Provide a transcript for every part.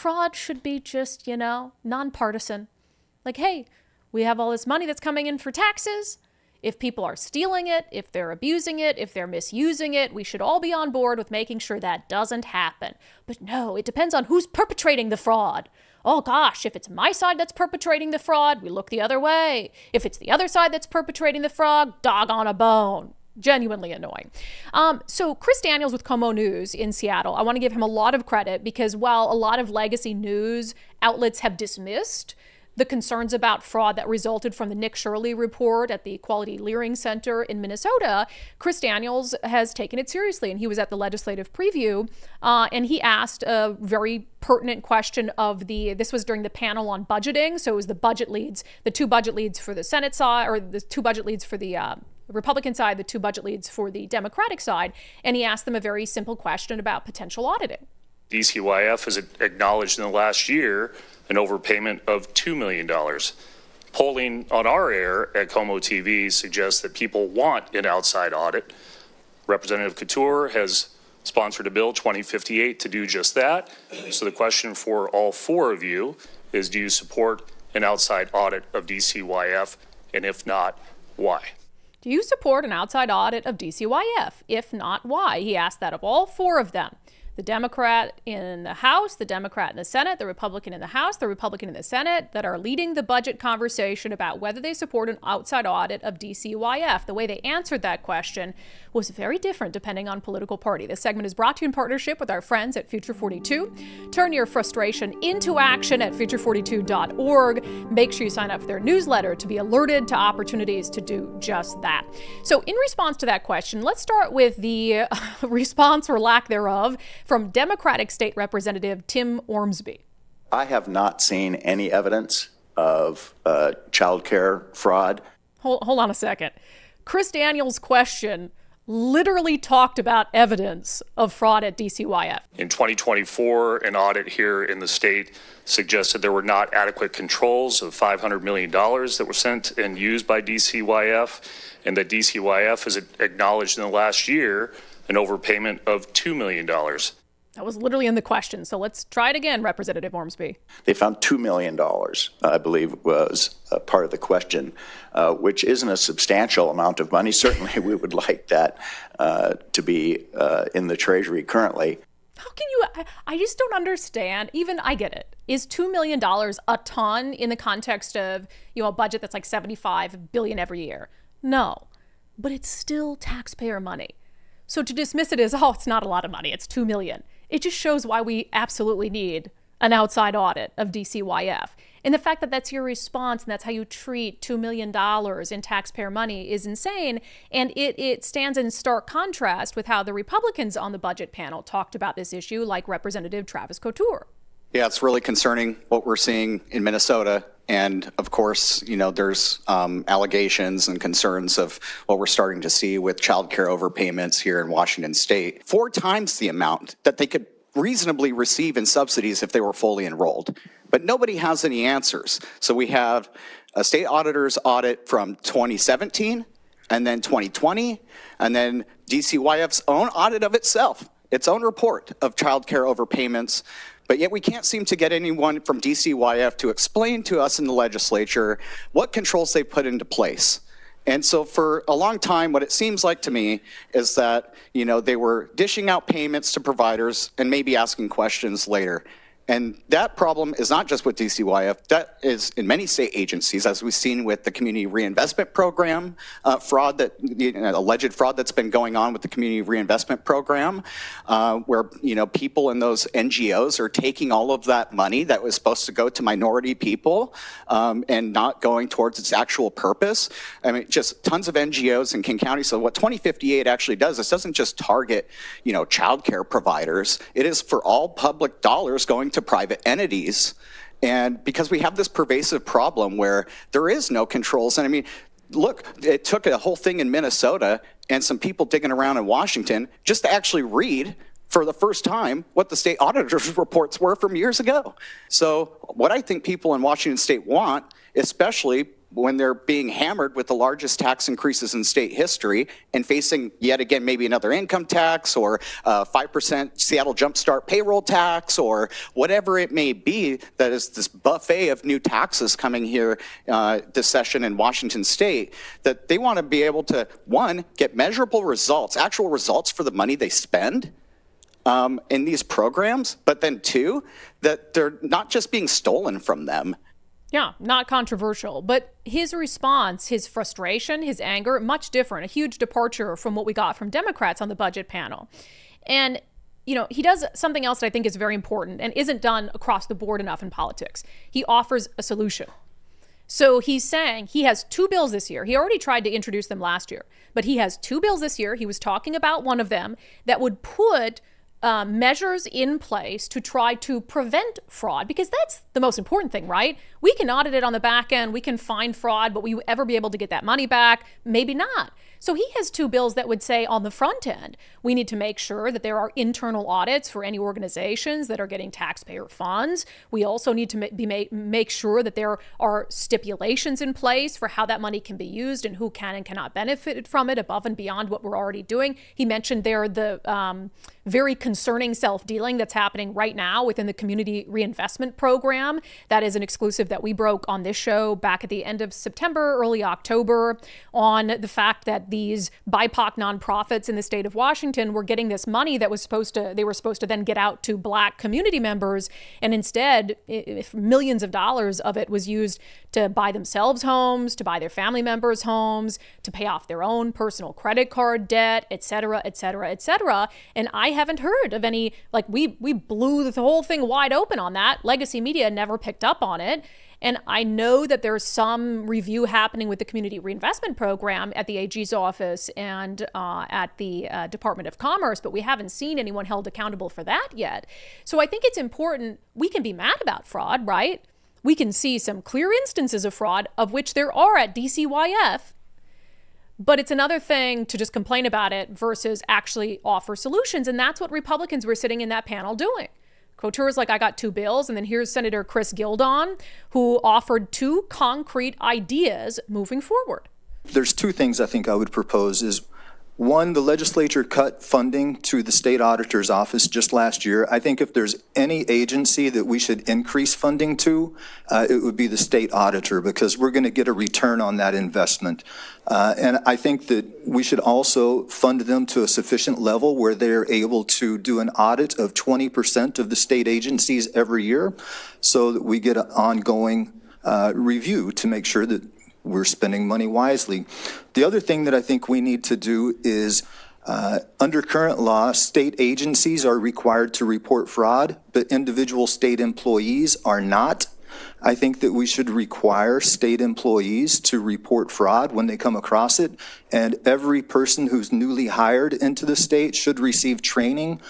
fraud should be just, nonpartisan. Like, hey, we have all this money that's coming in for taxes. If people are stealing it, if they're abusing it, if they're misusing it, we should all be on board with making sure that doesn't happen. But no, it depends on who's perpetrating the fraud. Oh gosh, if it's my side that's perpetrating the fraud, we look the other way. If it's the other side that's perpetrating the fraud, dog on a bone. Genuinely annoying. So Chris Daniels with Como News in Seattle, I want to give him a lot of credit because while a lot of legacy news outlets have dismissed the concerns about fraud that resulted from the Nick Shirley report at the Equality Learning Center in Minnesota, Chris Daniels has taken it seriously. And he was at the legislative preview and he asked a very pertinent question this was during the panel on budgeting. So it was the two budget leads for the Senate side, or the two budget leads for the Republican side, the two budget leads for the Democratic side. And he asked them a very simple question about potential auditing. DCYF has acknowledged in the last year an overpayment of $2 million. Polling on our air at Como TV suggests that people want an outside audit. Representative Couture has sponsored a bill 2058 to do just that. So the question for all four of you is, do you support an outside audit of DCYF? And if not, why? Do you support an outside audit of DCYF? If not, why? He asked that of all four of them. The Democrat in the House, the Democrat in the Senate, the Republican in the House, the Republican in the Senate that are leading the budget conversation about whether they support an outside audit of DCYF. The way they answered that question was very different depending on political party. This segment is brought to you in partnership with our friends at Future 42. Turn your frustration into action at future42.org. Make sure you sign up for their newsletter to be alerted to opportunities to do just that. So in response to that question, let's start with the response or lack thereof from Democratic State Representative Tim Ormsby. I have not seen any evidence of childcare fraud. Hold on a second. Chris Daniels' question literally talked about evidence of fraud at DCYF. In 2024, an audit here in the state suggested there were not adequate controls of $500 million that were sent and used by DCYF, and that DCYF has acknowledged in the last year an overpayment of $2 million. That was literally in the question. So let's try it again, Representative Ormsby. They found $2 million, I believe, was part of the question, which isn't a substantial amount of money. Certainly, we would like that to be in the Treasury currently. How can you? I just don't understand. Even I get it. Is $2 million a ton in the context of a budget that's like $75 billion every year? No, but it's still taxpayer money. So to dismiss it as, it's not a lot of money, it's $2 million. It just shows why we absolutely need an outside audit of DCYF. And the fact that that's your response and that's how you treat $2 million in taxpayer money is insane. And it stands in stark contrast with how the Republicans on the budget panel talked about this issue, like Representative Travis Couture. Yeah, it's really concerning what we're seeing in Minnesota. And of course, there's allegations and concerns of what we're starting to see with childcare overpayments here in Washington state. 4 times the amount that they could reasonably receive in subsidies if they were fully enrolled. But nobody has any answers. So we have a state auditor's audit from 2017 and then 2020, and then DCYF's own audit of itself, its own report of childcare overpayments. But yet we can't seem to get anyone from DCYF to explain to us in the legislature what controls they put into place. And so for a long time, what it seems like to me is that, they were dishing out payments to providers and maybe asking questions later. And that problem is not just with DCYF, that is in many state agencies, as we've seen with the Community Reinvestment Program, fraud alleged fraud that's been going on with the Community Reinvestment Program, where, people in those NGOs are taking all of that money that was supposed to go to minority people and not going towards its actual purpose. I mean, just tons of NGOs in King County. So what 2058 actually does, this doesn't just target, childcare providers. It is for all public dollars going to private entities. And because we have this pervasive problem where there is no controls. And I mean, look, it took a whole thing in Minnesota and some people digging around in Washington just to actually read for the first time what the state auditor's reports were from years ago. So what I think people in Washington state want, especially when they're being hammered with the largest tax increases in state history and facing yet again maybe another income tax or 5% Seattle Jumpstart payroll tax or whatever it may be, that is this buffet of new taxes coming here this session in Washington State, that they want to be able to, one, get measurable results, actual results for the money they spend in these programs, but then two, that they're not just being stolen from them. Yeah, not controversial. But his response, his frustration, his anger, much different, a huge departure from what we got from Democrats on the budget panel. And, you know, he does something else that I think is very important and isn't done across the board enough in politics. He offers a solution. So he's saying he has 2 bills this year. He already tried to introduce them last year, but he has 2 bills this year. He was talking about one of them that would put measures in place to try to prevent fraud, because that's the most important thing, right? We can audit it on the back end. We can find fraud, but will you ever be able to get that money back? Maybe not. So he has 2 bills that would say on the front end, we need to make sure that there are internal audits for any organizations that are getting taxpayer funds. We also need to make sure that there are stipulations in place for how that money can be used and who can and cannot benefit from it above and beyond what we're already doing. He mentioned there the very concerning self-dealing that's happening right now within the community reinvestment program. That is an exclusive that we broke on this show back at the end of September, early October, on the fact that these BIPOC nonprofits in the state of Washington were getting this money that they were supposed to then get out to Black community members. And instead, millions of dollars of it was used to buy themselves homes, to buy their family members homes, to pay off their own personal credit card debt, et cetera, et cetera, et cetera. And I haven't heard of any, like, we blew the whole thing wide open on that. Legacy media never picked up on it. And I know that there's some review happening with the community reinvestment program at the AG's office and at the Department of Commerce, but we haven't seen anyone held accountable for that yet. So I think it's important. We can be mad about fraud, right? We can see some clear instances of fraud, of which there are at DCYF. But it's another thing to just complain about it versus actually offer solutions. And that's what Republicans were sitting in that panel doing. Couture's like, I got 2 bills. And then here's Senator Chris Gildon, who offered 2 concrete ideas moving forward. There's 2 things I think I would propose is, one, the legislature cut funding to the state auditor's office just last year. I think if there's any agency that we should increase funding to, it would be the state auditor, because we're going to get a return on that investment. And I think that we should also fund them to a sufficient level where they're able to do an audit of 20% of the state agencies every year, so that we get an ongoing review to make sure that we're spending money wisely. The other thing that I think we need to do is, under current law, state agencies are required to report fraud, but individual state employees are not. I think that we should require state employees to report fraud when they come across it, and every person who's newly hired into the state should receive training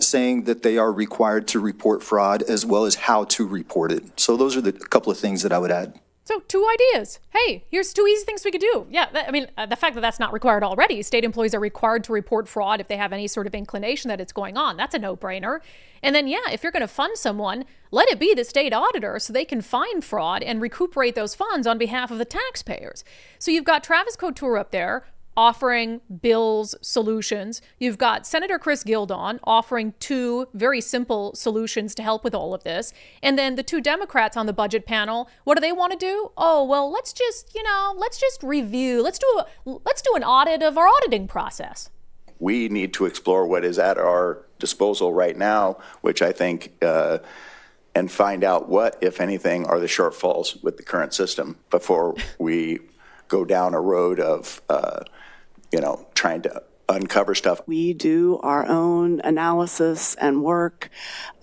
saying that they are required to report fraud, as well as how to report it. So those are the couple of things that I would add. So 2 ideas. Hey, here's 2 easy things we could do. Yeah, the fact that that's not required already. State employees are required to report fraud if they have any sort of inclination that it's going on. That's a no-brainer. And then, yeah, if you're going to fund someone, let it be the state auditor so they can find fraud and recuperate those funds on behalf of the taxpayers. So you've got Travis Couture up there offering bills, solutions. You've got Senator Chris Gildon offering 2 very simple solutions to help with all of this. And then the 2 Democrats on the budget panel, what do they want to do? Oh, well, let's just review. Let's do an audit of our auditing process. We need to explore what is at our disposal right now, which I think, and find out what, if anything, are the shortfalls with the current system before we go down a road of trying to uncover stuff. We do our own analysis and work.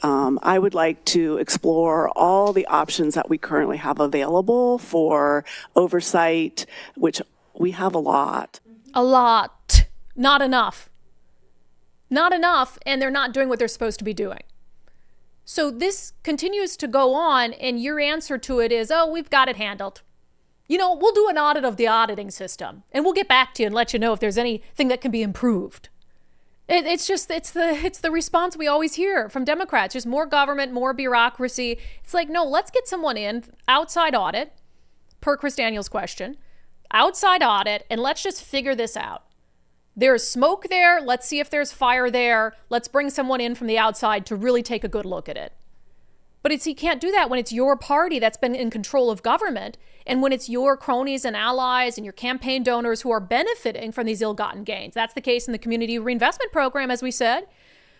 I would like to explore all the options that we currently have available for oversight, which we have a lot. A lot. Not enough. Not enough, and they're not doing what they're supposed to be doing. So this continues to go on, and your answer to it is, oh, we've got it handled. We'll do an audit of the auditing system, and we'll get back to you and let you know if there's anything that can be improved. It's the response we always hear from Democrats, just more government, more bureaucracy. It's like, no, let's get someone in, outside audit, per Chris Daniels' question, outside audit, and let's just figure this out. There's smoke there. Let's see if there's fire there. Let's bring someone in from the outside to really take a good look at it. But you can't do that when it's your party that's been in control of government, and when it's your cronies and allies and your campaign donors who are benefiting from these ill-gotten gains. That's the case in the Community Reinvestment Program, as we said,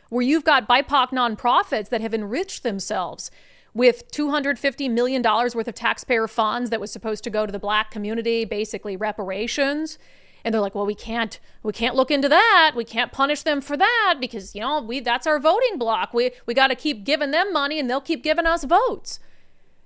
where you've got BIPOC nonprofits that have enriched themselves with $250 million worth of taxpayer funds that was supposed to go to the Black community, basically reparations. And they're like, well, we can't look into that. We can't punish them for that because, that's our voting block. We got to keep giving them money and they'll keep giving us votes.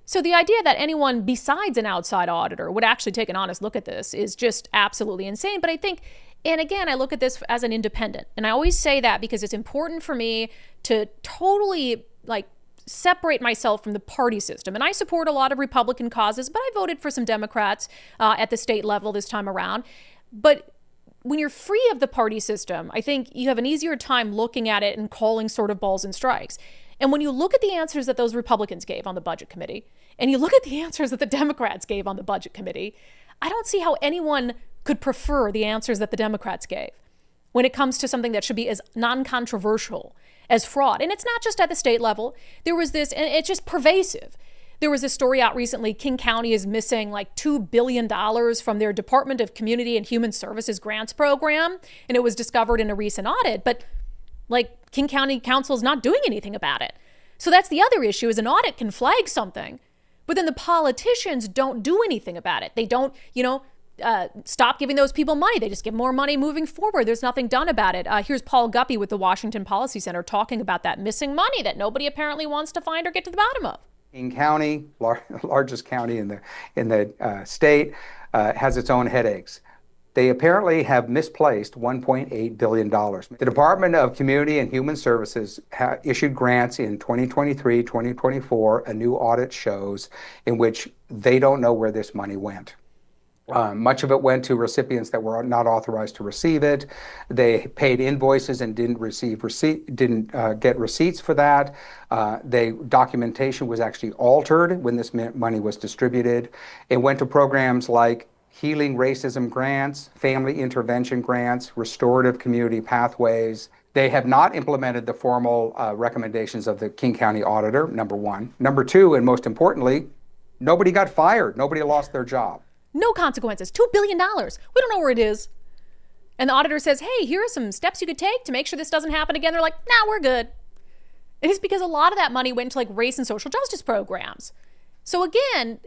So the idea that anyone besides an outside auditor would actually take an honest look at this is just absolutely insane. But I think, and again, I look at this as an independent. And I always say that because it's important for me to totally separate myself from the party system. And I support a lot of Republican causes, but I voted for some Democrats at the state level this time around. But when you're free of the party system, I think you have an easier time looking at it and calling sort of balls and strikes. And when you look at the answers that those Republicans gave on the Budget Committee, and you look at the answers that the Democrats gave on the Budget Committee, I don't see how anyone could prefer the answers that the Democrats gave when it comes to something that should be as non-controversial as fraud. And it's not just at the state level. There was this, and it's just pervasive. There was a story out recently, King County is missing $2 billion from their Department of Community and Human Services grants program, and it was discovered in a recent audit, but King County Council is not doing anything about it. So that's the other issue, is an audit can flag something, but then the politicians don't do anything about it. They don't, stop giving those people money. They just give more money moving forward. There's nothing done about it. Here's Paul Guppy with the Washington Policy Center talking about that missing money that nobody apparently wants to find or get to the bottom of. King County, largest county in the state, has its own headaches. They apparently have misplaced $1.8 billion. The Department of Community and Human Services issued grants in 2023, 2024. A new audit shows in which they don't know where this money went. Much of it went to recipients that were not authorized to receive it. They paid invoices and didn't get receipts for that. Documentation was actually altered when this money was distributed. It went to programs like Healing Racism grants, Family Intervention grants, Restorative Community Pathways. They have not implemented the formal recommendations of the King County Auditor, number one. Number two, and most importantly, nobody got fired. Nobody lost their job. No consequences. $2 billion. We don't know where it is. And the auditor says, hey, here are some steps you could take to make sure this doesn't happen again. They're like, nah, we're good. It is because a lot of that money went to race and social justice programs. So again,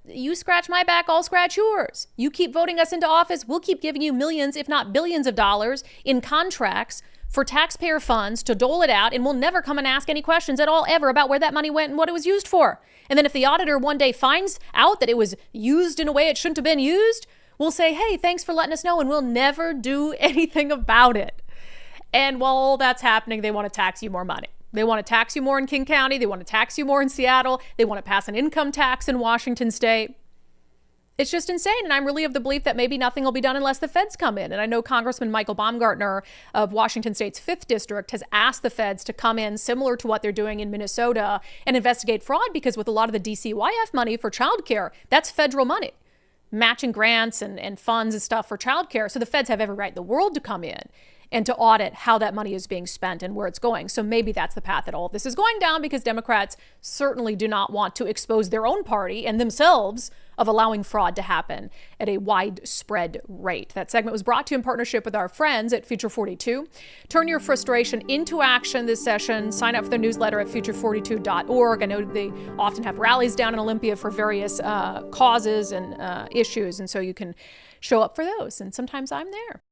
you scratch my back, I'll scratch yours. You keep voting us into office, we'll keep giving you millions, if not billions of dollars in contracts for taxpayer funds to dole it out, and we'll never come and ask any questions at all ever about where that money went and what it was used for. And then if the auditor one day finds out that it was used in a way it shouldn't have been used, we'll say, hey, thanks for letting us know, and we'll never do anything about it. And while all that's happening, they want to tax you more money. They want to tax you more in King County. They want to tax you more in Seattle. They want to pass an income tax in Washington State. It's just insane. And I'm really of the belief that maybe nothing will be done unless the feds come in. And I know Congressman Michael Baumgartner of Washington State's 5th District has asked the feds to come in similar to what they're doing in Minnesota and investigate fraud, because with a lot of the DCYF money for childcare, that's federal money, matching grants and funds and stuff for childcare. So the feds have every right in the world to come in and to audit how that money is being spent and where it's going. So maybe that's the path that all of this is going down, because Democrats certainly do not want to expose their own party and themselves of allowing fraud to happen at a widespread rate. That segment was brought to you in partnership with our friends at Future 42. Turn your frustration into action this session. Sign up for their newsletter at future42.org. I know they often have rallies down in Olympia for various causes and issues, and so you can show up for those. And sometimes I'm there.